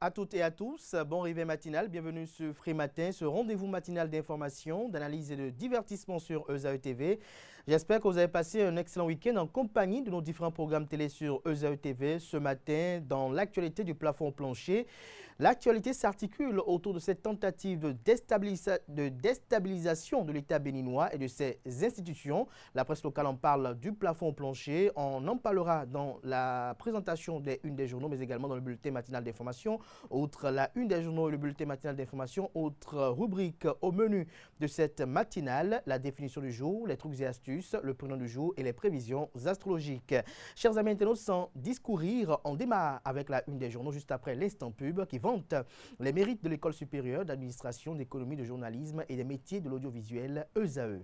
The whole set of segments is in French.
à toutes et à tous, bon réveil matinal, bienvenue sur Free Matin, ce rendez-vous matinal d'information, d'analyse et de divertissement sur ESAE TV. J'espère que vous avez passé un excellent week-end en compagnie de nos différents programmes télé sur ESAE TV. Ce matin, dans l'actualité du plafond plancher, l'actualité s'articule autour de cette tentative de déstabilisation de l'État béninois et de ses institutions. La presse locale en parle du plafond plancher. On en parlera dans la présentation des unes des journaux, mais également dans le bulletin matinal d'information. Outre la une des journaux et le bulletin matinal d'information, autre rubrique au menu de cette matinale, la définition du jour, les trucs et astuces, le prénom du jour et les prévisions astrologiques. Chers amis internautes, sans discourir, on démarre avec la une des journaux juste après l'instant pub qui vante les mérites de l'École supérieure d'administration, d'économie, de journalisme et des métiers de l'audiovisuel ESAE.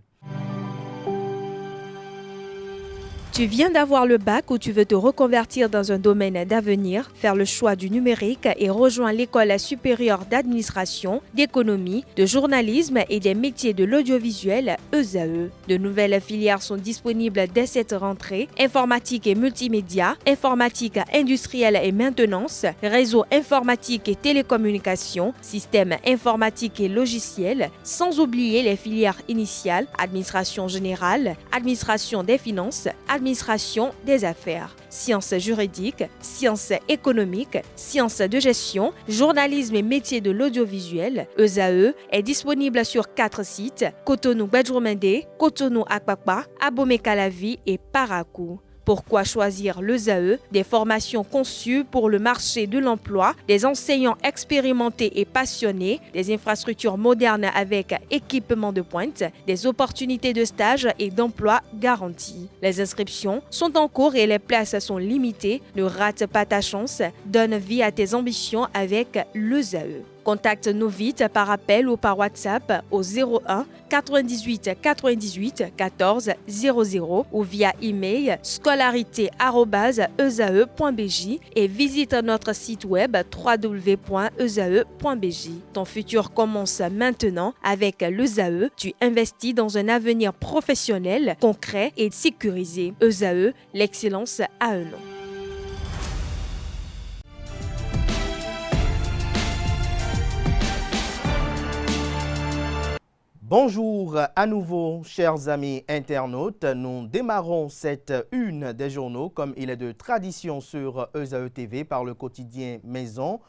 Tu viens d'avoir le bac ou tu veux te reconvertir dans un domaine d'avenir, faire le choix du numérique et rejoindre l'École supérieure d'administration, d'économie, de journalisme et des métiers de l'audiovisuel ESAE. De nouvelles filières sont disponibles dès cette rentrée: informatique et multimédia, informatique industrielle et maintenance, réseau informatique et télécommunications, système informatique et logiciel, sans oublier les filières initiales: administration générale, administration des finances, administration des affaires, sciences juridiques, sciences économiques, sciences de gestion, journalisme et métiers de l'audiovisuel. ESAE est disponible sur 4 sites: Cotonou-Badjoumendé, Cotonou-Akpakpa, Abomey-Calavi et Parakou. Pourquoi choisir l'ESAE? Des formations conçues pour le marché de l'emploi, des enseignants expérimentés et passionnés, des infrastructures modernes avec équipement de pointe, des opportunités de stage et d'emploi garanties. Les inscriptions sont en cours et les places sont limitées. Ne rate pas ta chance, donne vie à tes ambitions avec l'ESAE. Contacte-nous vite par appel ou par WhatsApp au 01 98 98 14 00 ou via email scolarité@esae.bj et visite notre site web www.esae.bj. Ton futur commence maintenant avec l'ESAE. Tu investis dans un avenir professionnel, concret et sécurisé. ESAE, l'excellence à un nom. Bonjour à nouveau, chers amis internautes. Nous démarrons cette une des journaux, comme il est de tradition sur ESAE TV, par le quotidien Maison.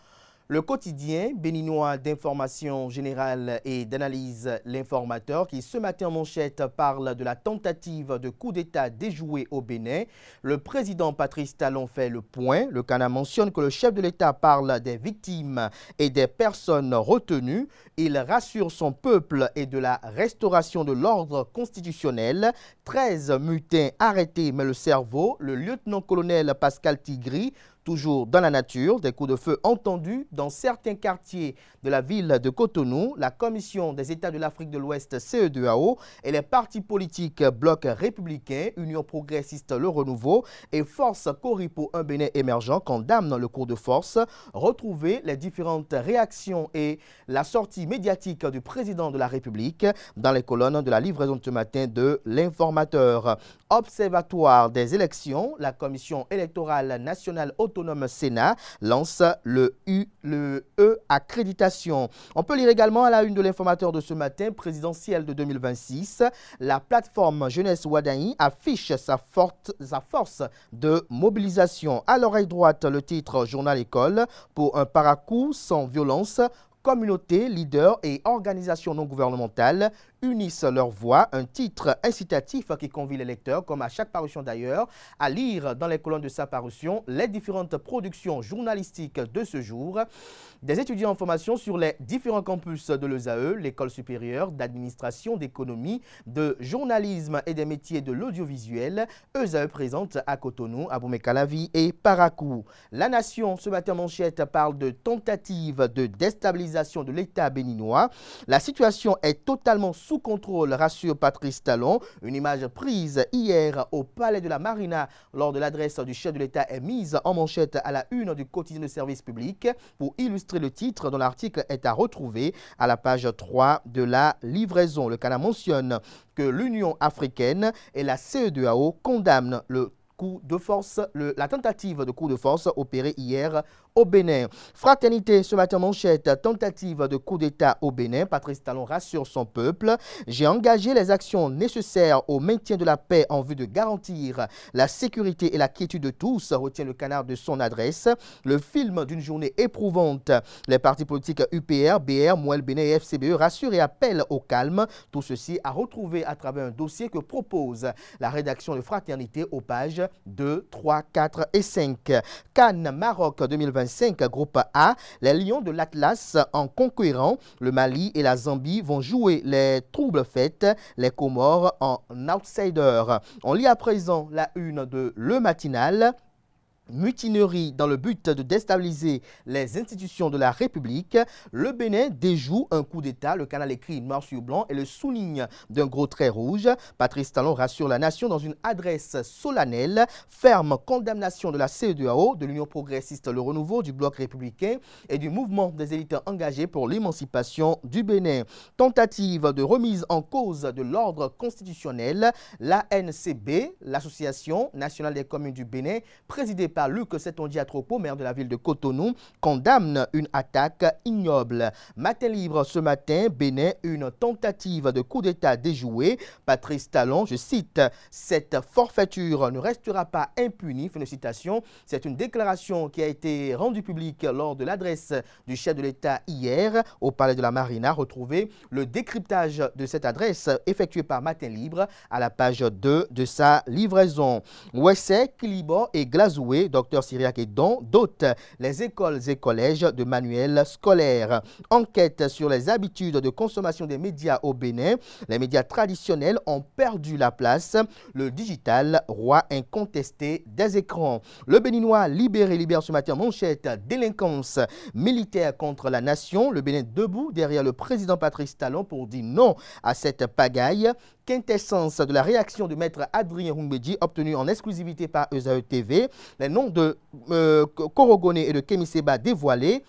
Le quotidien béninois d'information générale et d'analyse L'Informateur qui ce matin en manchette parle de la tentative de coup d'État déjouée au Bénin. Le président Patrice Talon fait le point. Le Cana mentionne que le chef de l'État parle des victimes et des personnes retenues. Il rassure son peuple et de la restauration de l'ordre constitutionnel. 13 mutins arrêtés mais le cerveau. Le lieutenant-colonel Pascal Tigri, toujours dans la nature, des coups de feu entendus dans certains quartiers de la ville de Cotonou. La Commission des États de l'Afrique de l'Ouest, CEDEAO, et les partis politiques Bloc républicain, Union progressiste Le Renouveau et Force Coripo Un Bénin émergent condamnent le cours de force. Retrouvez les différentes réactions et la sortie médiatique du président de la République dans les colonnes de la livraison de ce matin de L'Informateur. Observatoire des élections, la Commission électorale nationale autonome Sénat lance le E accréditation. On peut lire également à la une de l'Informateur de ce matin, présidentielle de 2026, la plateforme Jeunesse Wadaï affiche sa force de mobilisation. À l'oreille droite, le titre Journal École pour un paracoup sans violence. Communautés, leaders et organisations non gouvernementales unissent leurs voix, un titre incitatif qui convie les lecteurs, comme à chaque parution d'ailleurs, à lire dans les colonnes de sa parution les différentes productions journalistiques de ce jour. Des étudiants en formation sur les différents campus de l'ESAE, l'École supérieure d'administration, d'économie, de journalisme et des métiers de l'audiovisuel. ESAE présente à Cotonou, Abomey-Calavi et Parakou. La Nation, ce matin manchette, parle de tentative de déstabilisation de l'État béninois. La situation est totalement sous contrôle, rassure Patrice Talon. Une image prise hier au Palais de la Marina lors de l'adresse du chef de l'État est mise en manchette à la une du quotidien de service public pour illustrer le titre dont l'article est à retrouver à la page 3 de la livraison. Le Cana mentionne que l'Union africaine et la CEDEAO condamnent le coup de force, la tentative de coup de force opérée hier au Bénin. Fraternité, ce matin, manchette, tentative de coup d'État au Bénin. Patrice Talon rassure son peuple. J'ai engagé les actions nécessaires au maintien de la paix en vue de garantir la sécurité et la quiétude de tous, retient le Canard de son adresse. Le film d'une journée éprouvante. Les partis politiques UPR, BR, Mouel Bénin et FCBE rassurent et appellent au calme. Tout ceci à retrouver à travers un dossier que propose la rédaction de Fraternité aux pages 2, 3, 4 et 5. Cannes, Maroc 2025, groupe A. Les Lions de l'Atlas en conquérant le Mali et la Zambie vont jouer les troubles fêtes, les Comores en outsider. On lit à présent la une de Le Matinal. Mutinerie dans le but de déstabiliser les institutions de la République. Le Bénin déjoue un coup d'État. Le Canal écrit noir sur blanc et le souligne d'un gros trait rouge. Patrice Talon rassure la nation dans une adresse solennelle. Ferme condamnation de la CEDEAO, de l'Union progressiste Le Renouveau, du Bloc républicain et du mouvement des élites engagées pour l'émancipation du Bénin. Tentative de remise en cause de l'ordre constitutionnel. L'ANCB, l'Association nationale des communes du Bénin, présidée par Luc Setonji Atropo, maire de la ville de Cotonou, condamne une attaque ignoble. Matin libre ce matin, Bénin, une tentative de coup d'État déjouée. Patrice Talon, je cite, « Cette forfaiture ne restera pas impunie », fin de citation. C'est une déclaration qui a été rendue publique lors de l'adresse du chef de l'État hier au Palais de la Marina. Retrouvez le décryptage de cette adresse effectué par Matin Libre à la page 2 de sa livraison. Ouessé, Kilibo et Glazoué, Dr Syriac et Don, dotent les écoles et collèges de manuels scolaires. Enquête sur les habitudes de consommation des médias au Bénin. Les médias traditionnels ont perdu la place. Le digital, roi incontesté des écrans. Le Béninois libéré libère ce matin manchette. Délinquance militaire contre la nation. Le Bénin debout derrière le président Patrice Talon pour dire non à cette pagaille. Quintessence de la réaction de maître Adrien Rumbedji obtenue en exclusivité par ESAE TV. Les noms de Korogoné et de Kémy Séba dévoilés.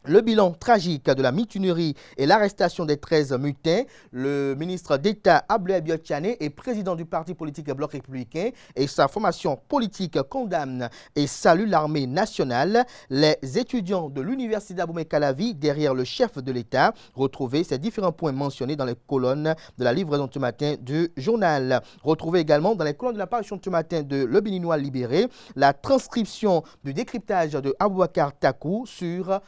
Le bilan tragique de la mutinerie et l'arrestation des 13 mutins. Le ministre d'État Abdoulaye Biotchane et président du parti politique Bloc républicain et sa formation politique condamne et salue l'armée nationale. Les étudiants de l'université d'Abomey Calavi derrière le chef de l'État. Retrouvez ces différents points mentionnés dans les colonnes de la livraison de ce matin du journal. Retrouvez également dans les colonnes de la parution de ce matin de Le Béninois libéré la transcription du décryptage de Aboubacar Takou sur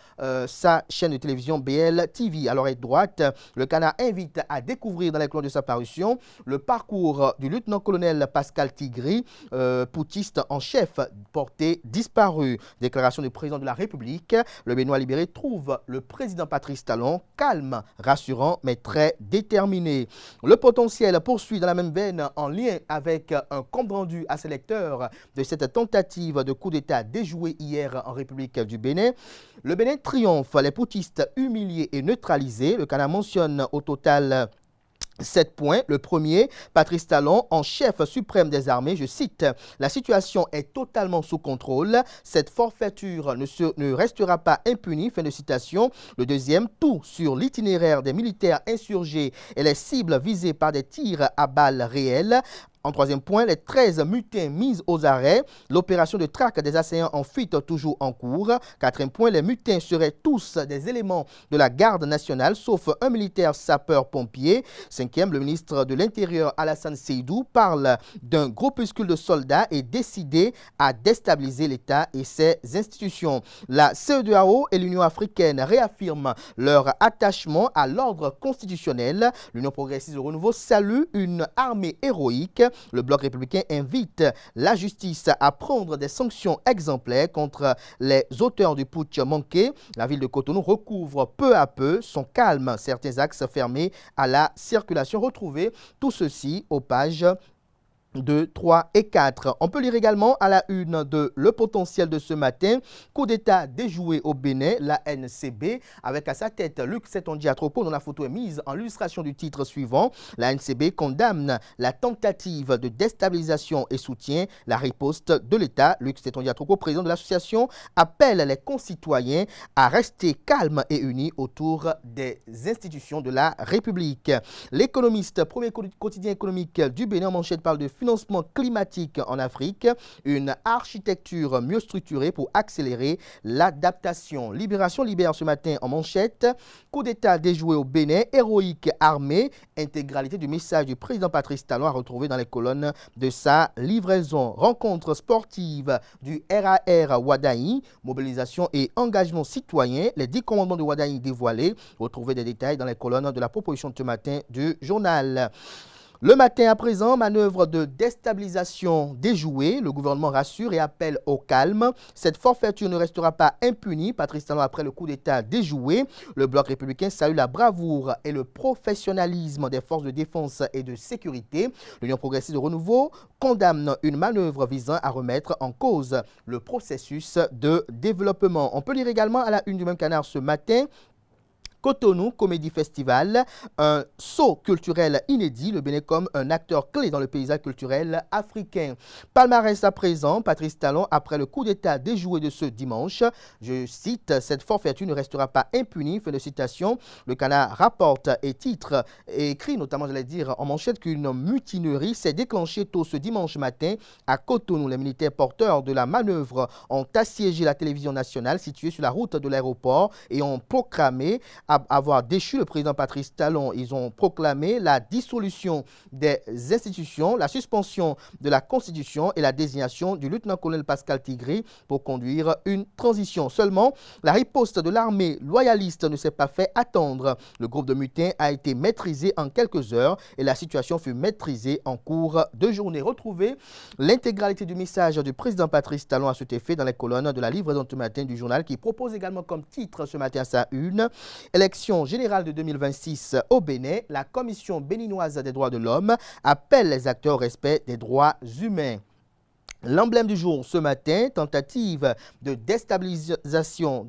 sa chaîne de télévision BL TV. À l'oreille droite, le Canard invite à découvrir dans les colonnes de sa parution le parcours du lieutenant-colonel Pascal Tigri, putschiste en chef, porté disparu. Déclaration du président de la République. Le Béninois libéré trouve le président Patrice Talon calme, rassurant, mais très déterminé. Le potentiel poursuit dans la même veine en lien avec un compte rendu à ses lecteurs de cette tentative de coup d'État déjouée hier en République du Bénin. Le Bénin triomphe, les putschistes humiliés et neutralisés. Le Canard mentionne au total 7 points. Le premier, Patrice Talon, en chef suprême des armées, je cite, « La situation est totalement sous contrôle. Cette forfaiture ne restera pas impunie. » Fin de citation. Le deuxième, tout sur l'itinéraire des militaires insurgés et les cibles visées par des tirs à balles réelles. En troisième point, les 13 mutins mis aux arrêts. L'opération de traque des assaillants en fuite toujours en cours. Quatrième point, les mutins seraient tous des éléments de la garde nationale, sauf un militaire sapeur-pompier. Cinquième, le ministre de l'Intérieur, Alassane Seydou, parle d'un groupuscule de soldats et décidé à déstabiliser l'État et ses institutions. La CEDEAO et l'Union africaine réaffirment leur attachement à l'ordre constitutionnel. L'Union progressiste de renouveau salue une armée héroïque. Le Bloc républicain invite la justice à prendre des sanctions exemplaires contre les auteurs du putsch manqué. La ville de Cotonou recouvre peu à peu son calme. Certains axes fermés à la circulation. Retrouvez tout ceci aux pages 2, 3 et 4. On peut lire également à la une de Le Potentiel de ce matin, coup d'État déjoué au Bénin, la NCB, avec à sa tête Luc Setonji Atropo, dont la photo est mise en illustration du titre suivant. La NCB condamne la tentative de déstabilisation et soutient la riposte de l'État. Luc Setonji Atropo, président de l'association, appelle les concitoyens à rester calmes et unis autour des institutions de la République. L'économiste, premier quotidien économique du Bénin, en manchette parle de financement climatique en Afrique, une architecture mieux structurée pour accélérer l'adaptation. Libération libère ce matin en manchette, coup d'État déjoué au Bénin, héroïque armée, intégralité du message du président Patrice Talon à retrouver dans les colonnes de sa livraison. Rencontre sportive du RAR Wadaï, mobilisation et engagement citoyen, les 10 commandements de Wadaï dévoilés. Retrouvez des détails dans les colonnes de la proposition de ce matin du journal. Le matin à présent, manœuvre de déstabilisation déjouée. Le gouvernement rassure et appelle au calme. Cette forfaiture ne restera pas impunie. Patrice Talon après le coup d'État déjoué. Le bloc républicain salue la bravoure et le professionnalisme des forces de défense et de sécurité. L'Union progressiste de renouveau condamne une manœuvre visant à remettre en cause le processus de développement. On peut lire également à la une du même canard ce matin: Cotonou Comédie Festival, un saut culturel inédit, le Bénin comme un acteur clé dans le paysage culturel africain. Palmarès à présent, Patrice Talon après le coup d'État déjoué de ce dimanche. Je cite, cette forfaiture ne restera pas impunie, fin de citation. Le canard rapporte et titre et écrit notamment, j'allais dire, en manchette qu'une mutinerie s'est déclenchée tôt ce dimanche matin à Cotonou. Les militaires porteurs de la manœuvre ont assiégé la télévision nationale située sur la route de l'aéroport et ont proclamé avoir déchu le président Patrice Talon. Ils ont proclamé la dissolution des institutions, la suspension de la Constitution et la désignation du lieutenant-colonel Pascal Tigri pour conduire une transition. Seulement, la riposte de l'armée loyaliste ne s'est pas fait attendre. Le groupe de mutins a été maîtrisé en quelques heures et la situation fut maîtrisée en cours de journée. Retrouvez l'intégralité du message du président Patrice Talon à cet effet dans les colonnes de la livraison ce matin du journal, qui propose également comme titre ce matin à sa une: Élection générale de 2026 au Bénin, la Commission béninoise des droits de l'homme appelle les acteurs au respect des droits humains. L'emblème du jour ce matin, tentative de déstabilisation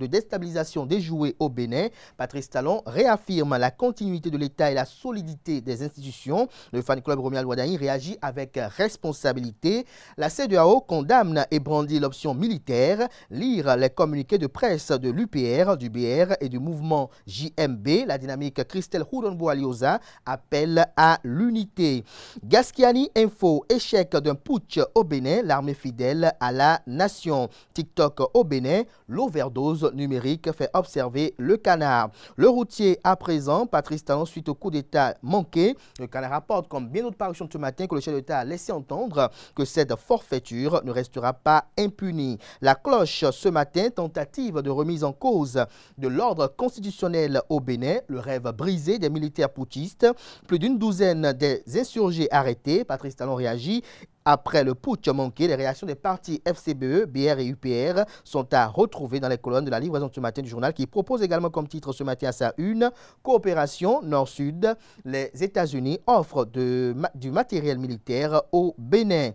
déjouée au Bénin. Patrice Talon réaffirme la continuité de l'État et la solidité des institutions. Le fan club Romuald Wadaï réagit avec responsabilité. La CEDEAO condamne et brandit l'option militaire. Lire les communiqués de presse de l'UPR, du BR et du mouvement JMB. La dynamique Christelle Houdonbo-Alioza appelle à l'unité. Gasquiani Info, échec d'un putsch au Bénin. L'armée fidèle à la nation. TikTok au Bénin, l'overdose numérique fait observer le canard. Le routier à présent, Patrice Talon suite au coup d'État manqué. Le canard rapporte, comme bien d'autres parutions de ce matin, que le chef d'État a laissé entendre que cette forfaiture ne restera pas impunie. La cloche ce matin, tentative de remise en cause de l'ordre constitutionnel au Bénin, le rêve brisé des militaires putschistes, plus d'une douzaine des insurgés arrêtés. Patrice Talon réagit. Après le putsch manqué, les réactions des partis FCBE, BR et UPR sont à retrouver dans les colonnes de la livraison ce matin du journal, qui propose également comme titre ce matin à sa une: Coopération Nord-Sud, les États-Unis offrent du matériel militaire au Bénin.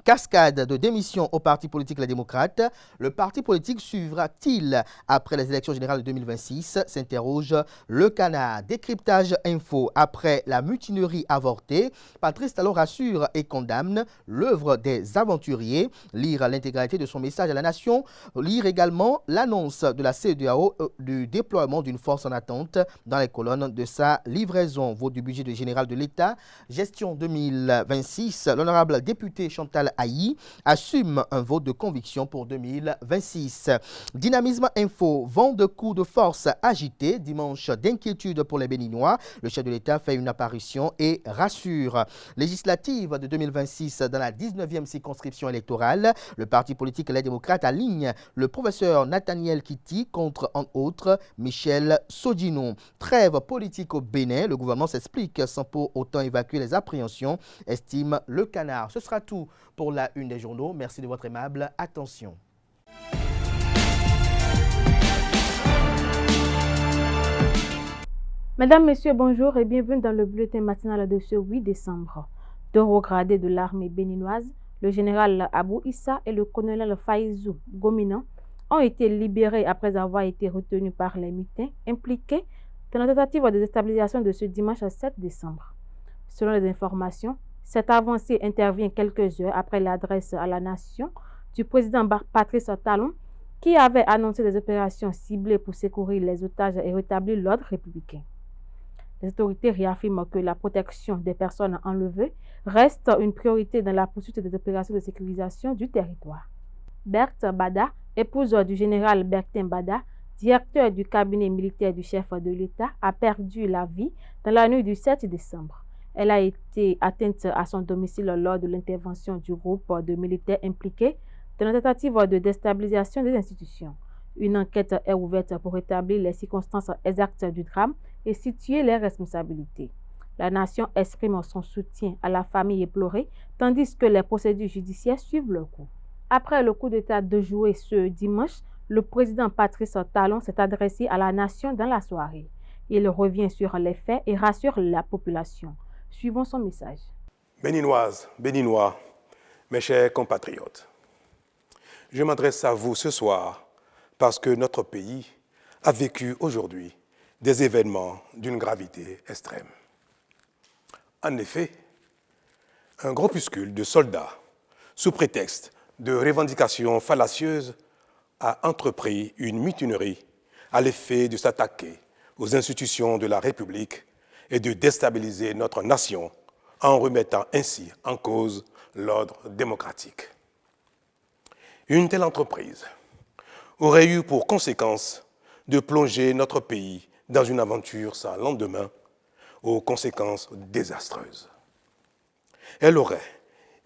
Cascade de démission au parti politique Les Démocrates. Le parti politique suivra-t-il après les élections générales de 2026? S'interroge le canard. Décryptage info. Après la mutinerie avortée, Patrice Talon rassure et condamne l'œuvre des aventuriers. Lire l'intégralité de son message à la nation. Lire également l'annonce de la CEDEAO du déploiement d'une force en attente dans les colonnes de sa livraison. Vote du budget général de l'État. Gestion 2026. L'honorable député Chantal Aïe assume un vote de conviction pour 2026. Dynamisme Info, vent de coups de force agité, dimanche d'inquiétude pour les Béninois. Le chef de l'État fait une apparition et rassure. Législative de 2026 dans la 19e circonscription électorale, le parti politique Les Démocrates aligne le professeur Nathaniel Kitty contre, entre autres, Michel Sodino. Trêve politique au Bénin, le gouvernement s'explique sans pour autant évacuer les appréhensions, estime le canard. Ce sera tout pour la une des journaux. Merci de votre aimable attention. Mesdames, Messieurs, bonjour et bienvenue dans le bulletin matinal de ce 8 décembre. Deux hauts gradés de l'armée béninoise, le général Abou Issa et le colonel Faïzou Gominan, ont été libérés après avoir été retenus par les mutins impliqués dans la tentative de déstabilisation de ce dimanche 7 décembre. Selon les informations, cette avancée intervient quelques heures après l'adresse à la nation du président Patrice Talon, qui avait annoncé des opérations ciblées pour secourir les otages et rétablir l'ordre républicain. Les autorités réaffirment que la protection des personnes enlevées reste une priorité dans la poursuite des opérations de sécurisation du territoire. Berthe Bada, épouse du général Bertin Bada, directeur du cabinet militaire du chef de l'État, a perdu la vie dans la nuit du 7 décembre. Elle a été atteinte à son domicile lors de l'intervention du groupe de militaires impliqués dans la tentative de déstabilisation des institutions. Une enquête est ouverte pour établir les circonstances exactes du drame et situer les responsabilités. La nation exprime son soutien à la famille éplorée, tandis que les procédures judiciaires suivent leur cours. Après le coup d'État déjoué ce dimanche, le président Patrice Talon s'est adressé à la nation dans la soirée. Il revient sur les faits et rassure la population. Suivons son message. Béninoises, Béninois, mes chers compatriotes, je m'adresse à vous ce soir parce que notre pays a vécu aujourd'hui des événements d'une gravité extrême. En effet, un groupuscule de soldats, sous prétexte de revendications fallacieuses, a entrepris une mutinerie à l'effet de s'attaquer aux institutions de la République et de déstabiliser notre nation en remettant ainsi en cause l'ordre démocratique. Une telle entreprise aurait eu pour conséquence de plonger notre pays dans une aventure sans lendemain, aux conséquences désastreuses. Elle aurait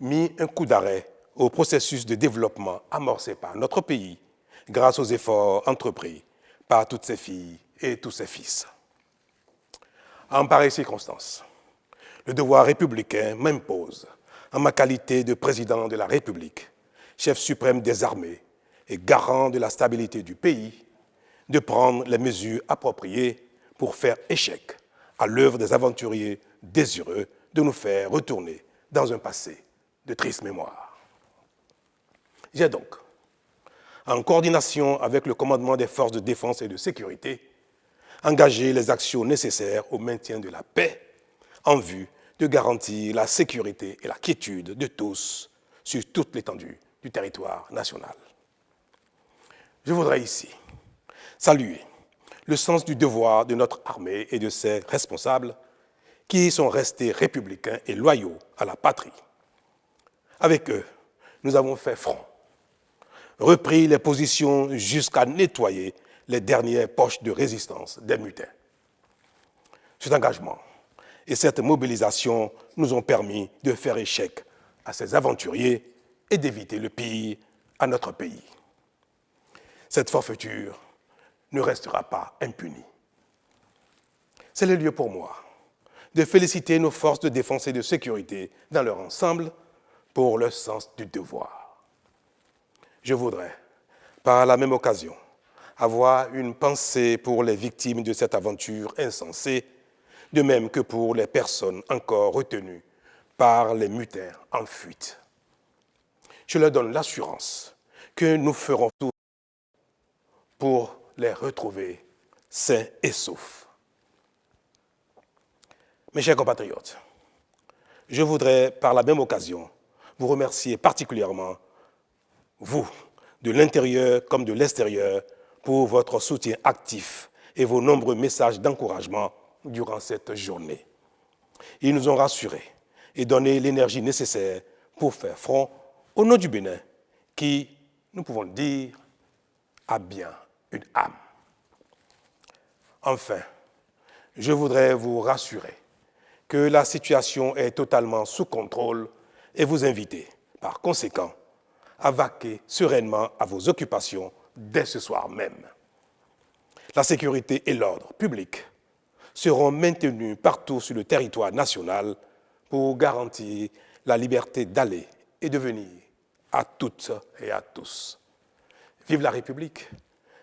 mis un coup d'arrêt au processus de développement amorcé par notre pays grâce aux efforts entrepris par toutes ses filles et tous ses fils. En pareille circonstance, le devoir républicain m'impose, en ma qualité de président de la République, chef suprême des armées et garant de la stabilité du pays, de prendre les mesures appropriées pour faire échec à l'œuvre des aventuriers désireux de nous faire retourner dans un passé de triste mémoire. J'ai donc, en coordination avec le commandement des forces de défense et de sécurité, engagé les actions nécessaires au maintien de la paix en vue de garantir la sécurité et la quiétude de tous sur toute l'étendue du territoire national. Je voudrais ici saluer le sens du devoir de notre armée et de ses responsables qui sont restés républicains et loyaux à la patrie. Avec eux, nous avons fait front, repris les positions jusqu'à nettoyer les dernières poches de résistance des mutins. Cet engagement et cette mobilisation nous ont permis de faire échec à ces aventuriers et d'éviter le pire à notre pays. Cette forfaiture ne restera pas impunie. C'est le lieu pour moi de féliciter nos forces de défense et de sécurité dans leur ensemble pour leur sens du devoir. Je voudrais, par la même occasion, avoir une pensée pour les victimes de cette aventure insensée, de même que pour les personnes encore retenues par les mutins en fuite. Je leur donne l'assurance que nous ferons tout pour les retrouver sains et saufs. Mes chers compatriotes, je voudrais par la même occasion vous remercier particulièrement, vous, de l'intérieur comme de l'extérieur, pour votre soutien actif et vos nombreux messages d'encouragement durant cette journée. Ils nous ont rassurés et donné l'énergie nécessaire pour faire front au nom du Bénin, qui, nous pouvons le dire, a bien une âme. Enfin, je voudrais vous rassurer que la situation est totalement sous contrôle et vous inviter, par conséquent, à vaquer sereinement à vos occupations dès ce soir même. La sécurité et l'ordre public seront maintenus partout sur le territoire national pour garantir la liberté d'aller et de venir à toutes et à tous. Vive la République,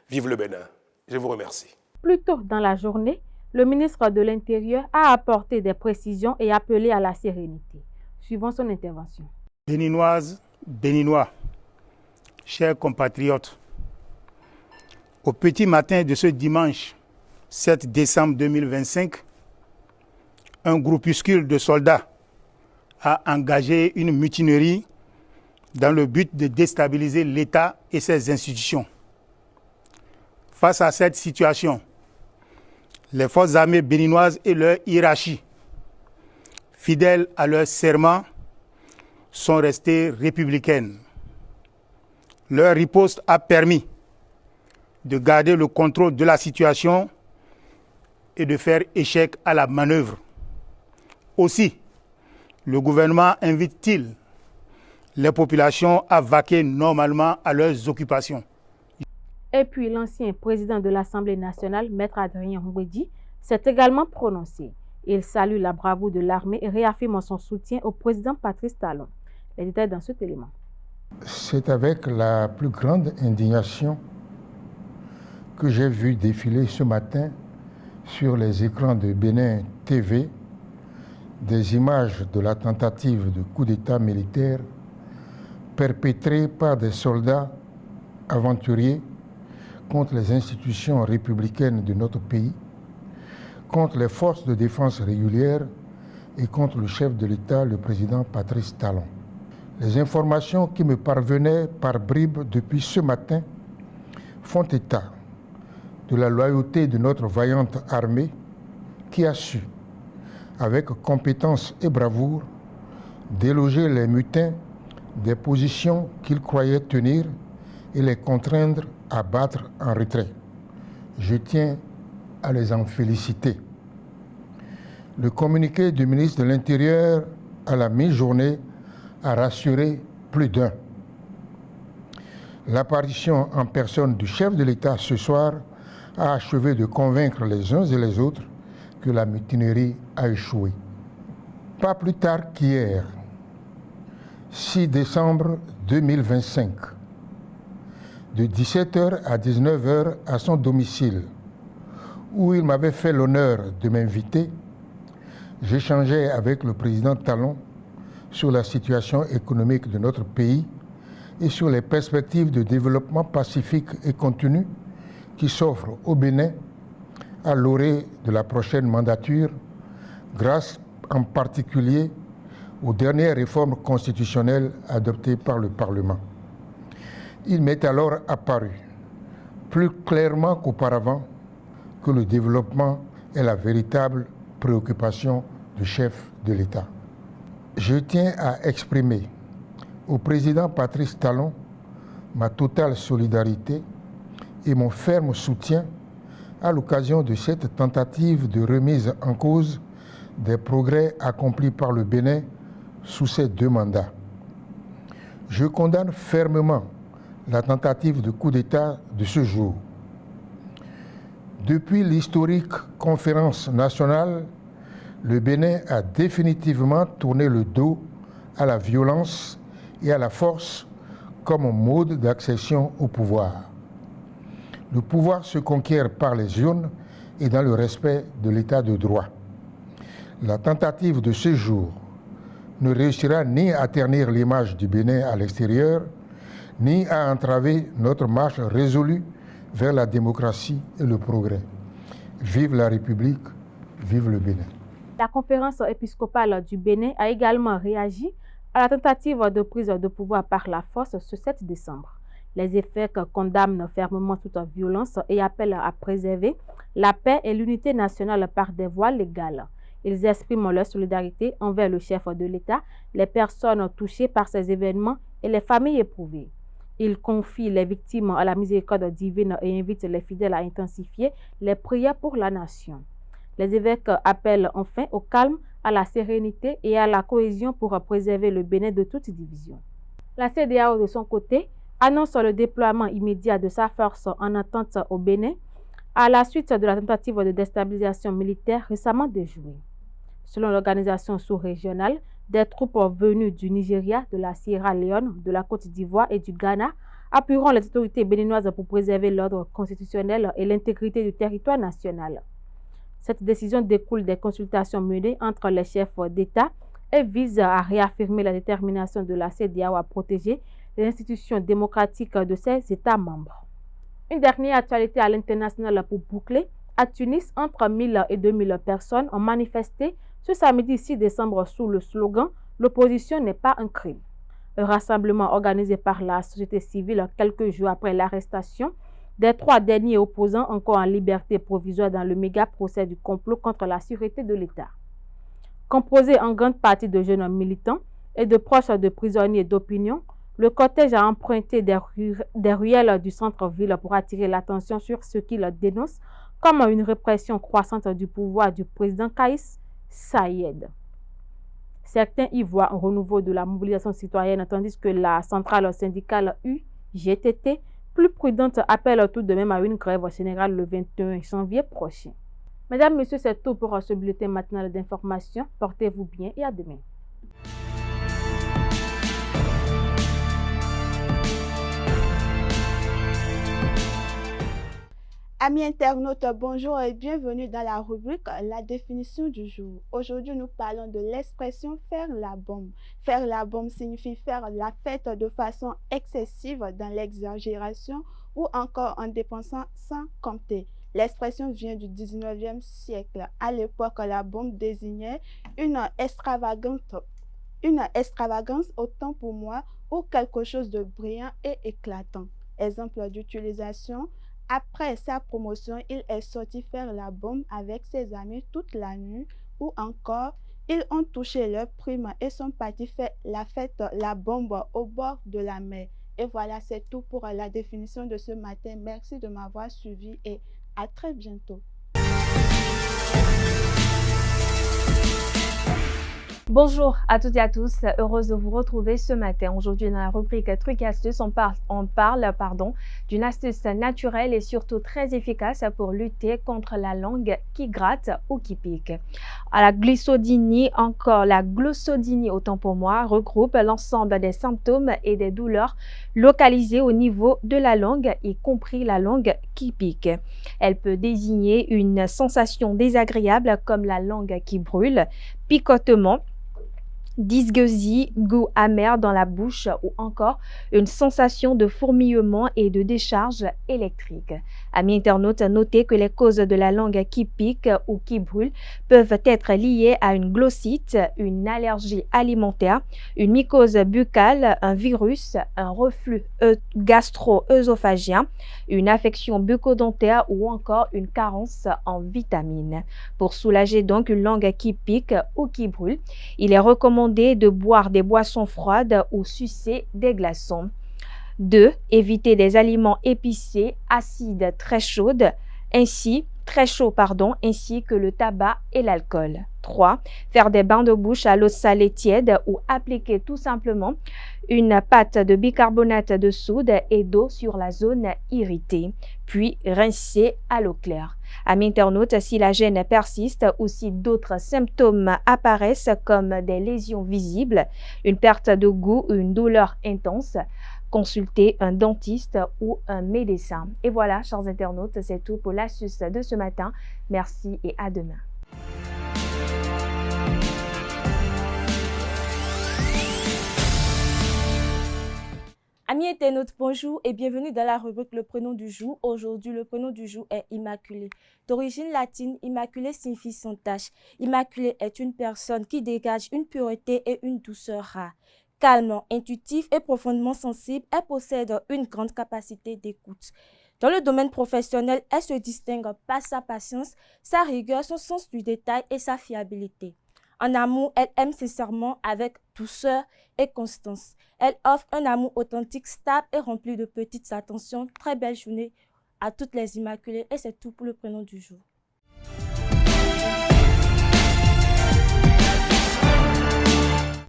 vive le Bénin. Je vous remercie. Plus tôt dans la journée, le ministre de l'Intérieur a apporté des précisions et appelé à la sérénité. Suivons son intervention. Béninoises, Béninois, chers compatriotes, au petit matin de ce dimanche 7 décembre 2025, un groupuscule de soldats a engagé une mutinerie dans le but de déstabiliser l'État et ses institutions. Face à cette situation, Les forces armées béninoises et leur hiérarchie, fidèles à leur serment, sont restées républicaines. Leur riposte a permis de garder le contrôle de la situation et de faire échec à la manœuvre. Aussi, le gouvernement invite-t-il les populations à vaquer normalement à leurs occupations. Et puis l'ancien président de l'Assemblée nationale, Maître Adrien Ngwedi, s'est également prononcé. Il salue la bravoure de l'armée et réaffirme son soutien au président Patrice Talon. Les détails dans cet élément. C'est avec la plus grande indignation que j'ai vu défiler ce matin sur les écrans de Bénin TV des images de la tentative de coup d'État militaire perpétrée par des soldats aventuriers contre les institutions républicaines de notre pays, contre les forces de défense régulières et contre le chef de l'État, le président Patrice Talon. Les informations qui me parvenaient par bribes depuis ce matin font état de la loyauté de notre vaillante armée qui a su, avec compétence et bravoure, déloger les mutins des positions qu'ils croyaient tenir et les contraindre à battre en retrait. Je tiens à les en féliciter. Le communiqué du ministre de l'Intérieur à la mi-journée a rassuré plus d'un. L'apparition en personne du chef de l'État ce soir a achevé de convaincre les uns et les autres que la mutinerie a échoué. Pas plus tard qu'hier, 6 décembre 2025, de 17h à 19h à son domicile, où il m'avait fait l'honneur de m'inviter, j'échangeais avec le président Talon sur la situation économique de notre pays et sur les perspectives de développement pacifique et continu qui s'offrent au Bénin à l'orée de la prochaine mandature, grâce en particulier aux dernières réformes constitutionnelles adoptées par le Parlement. Il m'est alors apparu, plus clairement qu'auparavant, que le développement est la véritable préoccupation du chef de l'État. Je tiens à exprimer au président Patrice Talon ma totale solidarité et mon ferme soutien à l'occasion de cette tentative de remise en cause des progrès accomplis par le Bénin sous ces 2 mandats. Je condamne fermement la tentative de coup d'État de ce jour. Depuis l'historique conférence nationale, le Bénin a définitivement tourné le dos à la violence et à la force comme mode d'accession au pouvoir. Le pouvoir se conquiert par les urnes et dans le respect de l'état de droit. La tentative de ce jour ne réussira ni à ternir l'image du Bénin à l'extérieur, ni à entraver notre marche résolue vers la démocratie et le progrès. Vive la République, vive le Bénin. La conférence épiscopale du Bénin a également réagi à la tentative de prise de pouvoir par la force ce 7 décembre. Les évêques condamnent fermement toute violence et appellent à préserver la paix et l'unité nationale par des voies légales. Ils expriment leur solidarité envers le chef de l'État, les personnes touchées par ces événements et les familles éprouvées. Ils confient les victimes à la miséricorde divine et invitent les fidèles à intensifier les prières pour la nation. Les évêques appellent enfin au calme, à la sérénité et à la cohésion pour préserver le Bénin de toute division. La CEDEAO, de son côté, annonce le déploiement immédiat de sa force en attente au Bénin à la suite de la tentative de déstabilisation militaire récemment déjouée. Selon l'organisation sous-régionale, des troupes venues du Nigeria, de la Sierra Leone, de la Côte d'Ivoire et du Ghana appuieront les autorités béninoises pour préserver l'ordre constitutionnel et l'intégrité du territoire national. Cette décision découle des consultations menées entre les chefs d'État et vise à réaffirmer la détermination de la CEDEAO à protéger les institutions démocratiques de ses États membres. Une dernière actualité à l'international pour boucler. À Tunis, entre 1000 et 2000 personnes ont manifesté ce samedi 6 décembre sous le slogan « L'opposition n'est pas un crime ». Un rassemblement organisé par la société civile quelques jours après l'arrestation des 3 derniers opposants encore en liberté provisoire dans le méga procès du complot contre la sûreté de l'État. Composé en grande partie de jeunes militants et de proches de prisonniers d'opinion, le cortège a emprunté des ruelles du centre-ville pour attirer l'attention sur ce qu'il dénonce comme une répression croissante du pouvoir du président Kaïs Saïed. Certains y voient un renouveau de la mobilisation citoyenne, tandis que la centrale syndicale UGTT, plus prudente, appelle tout de même à une grève générale le 21 janvier prochain. Mesdames, Messieurs, c'est tout pour ce bulletin matinal d'information. Portez-vous bien et à demain. Amis internautes, bonjour et bienvenue dans la rubrique La définition du jour. Aujourd'hui, nous parlons de l'expression « faire la bombe ». Faire la bombe signifie faire la fête de façon excessive dans l'exagération ou encore en dépensant sans compter. L'expression vient du 19e siècle. À l'époque, la bombe désignait une extravagance autant pour moi ou quelque chose de brillant et éclatant. Exemple d'utilisation. Après sa promotion, il est sorti faire la bombe avec ses amis toute la nuit ou encore, ils ont touché leur prime et sont partis faire la fête, la bombe au bord de la mer. Et voilà, c'est tout pour la définition de ce matin. Merci de m'avoir suivi et à très bientôt. Bonjour à toutes et à tous, heureuse de vous retrouver ce matin. Aujourd'hui dans la rubrique Trucs et astuces, on parle d'une astuce naturelle et surtout très efficace pour lutter contre la langue qui gratte ou qui pique. La glossodie autant pour moi, regroupe l'ensemble des symptômes et des douleurs localisées au niveau de la langue, y compris la langue qui pique. Elle peut désigner une sensation désagréable comme la langue qui brûle, picotement, dysgeusie, goût amer dans la bouche ou encore une sensation de fourmillement et de décharge électrique. Amis internautes, notez que les causes de la langue qui pique ou qui brûle peuvent être liées à une glossite, une allergie alimentaire, une mycose buccale, un virus, un reflux gastro-œsophagien, une affection bucco-dentaire ou encore une carence en vitamines. Pour soulager donc une langue qui pique ou qui brûle, il est recommandé de boire des boissons froides ou sucer des glaçons. 2. Éviter des aliments épicés, acides, très chauds, ainsi que le tabac et l'alcool. 3. Faire des bains de bouche à l'eau salée tiède ou appliquer tout simplement une pâte de bicarbonate de soude et d'eau sur la zone irritée, puis rincer à l'eau claire. Amis internautes, si la gêne persiste ou si d'autres symptômes apparaissent comme des lésions visibles, une perte de goût ou une douleur intense, consultez un dentiste ou un médecin. Et voilà, chers internautes, c'est tout pour l'astuce de ce matin. Merci et à demain. Amis internautes, bonjour et bienvenue dans la rubrique Le prénom du jour. Aujourd'hui, le prénom du jour est Immaculée. D'origine latine, Immaculée signifie sans tache. Immaculée est une personne qui dégage une pureté et une douceur rare. Calme, intuitif et profondément sensible, elle possède une grande capacité d'écoute. Dans le domaine professionnel, elle se distingue par sa patience, sa rigueur, son sens du détail et sa fiabilité. En amour, elle aime sincèrement avec douceur et constance. Elle offre un amour authentique, stable et rempli de petites attentions. Très belle journée à toutes les Immaculées et c'est tout pour le prénom du jour.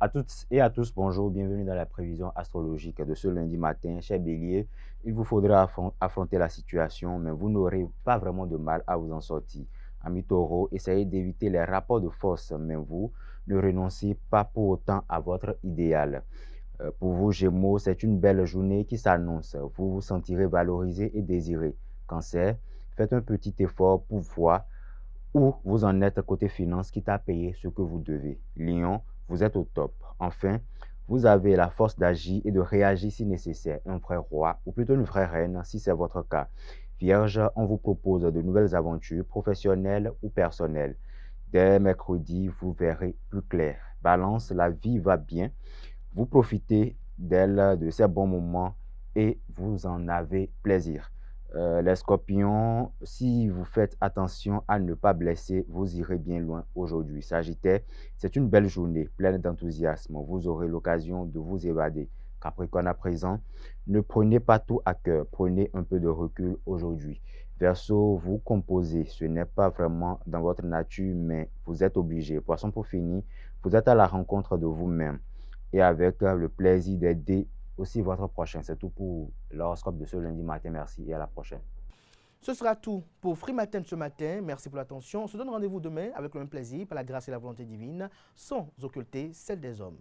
À toutes et à tous, bonjour, bienvenue dans la prévision astrologique de ce lundi matin. Cher Bélier, il vous faudra affronter la situation, mais vous n'aurez pas vraiment de mal à vous en sortir. Amis Taureau, essayez d'éviter les rapports de force, mais vous ne renoncez pas pour autant à votre idéal. Pour vous, Gémeaux, c'est une belle journée qui s'annonce. Vous vous sentirez valorisé et désiré. Cancer, faites un petit effort pour voir où vous en êtes côté finance, quitte à payer ce que vous devez. Lion, vous êtes au top. Enfin, vous avez la force d'agir et de réagir si nécessaire. Un vrai roi, ou plutôt une vraie reine, si c'est votre cas. Vierge, on vous propose de nouvelles aventures professionnelles ou personnelles. Dès mercredi, vous verrez plus clair. Balance, la vie va bien. Vous profitez d'elle, de ces bons moments et vous en avez plaisir. Les scorpions, si vous faites attention à ne pas blesser, vous irez bien loin aujourd'hui. Sagittaire, c'est une belle journée, pleine d'enthousiasme. Vous aurez l'occasion de vous évader. Capricorne à présent, ne prenez pas tout à cœur, prenez un peu de recul aujourd'hui. Verseau, vous composez, ce n'est pas vraiment dans votre nature, mais vous êtes obligé. Poisson pour finir, vous êtes à la rencontre de vous-même et avec le plaisir d'aider aussi votre prochain. C'est tout pour l'horoscope de ce lundi matin. Merci et à la prochaine. Ce sera tout pour Free Matin ce matin. Merci pour l'attention. On se donne rendez-vous demain avec le même plaisir, par la grâce et la volonté divine, sans occulter celle des hommes.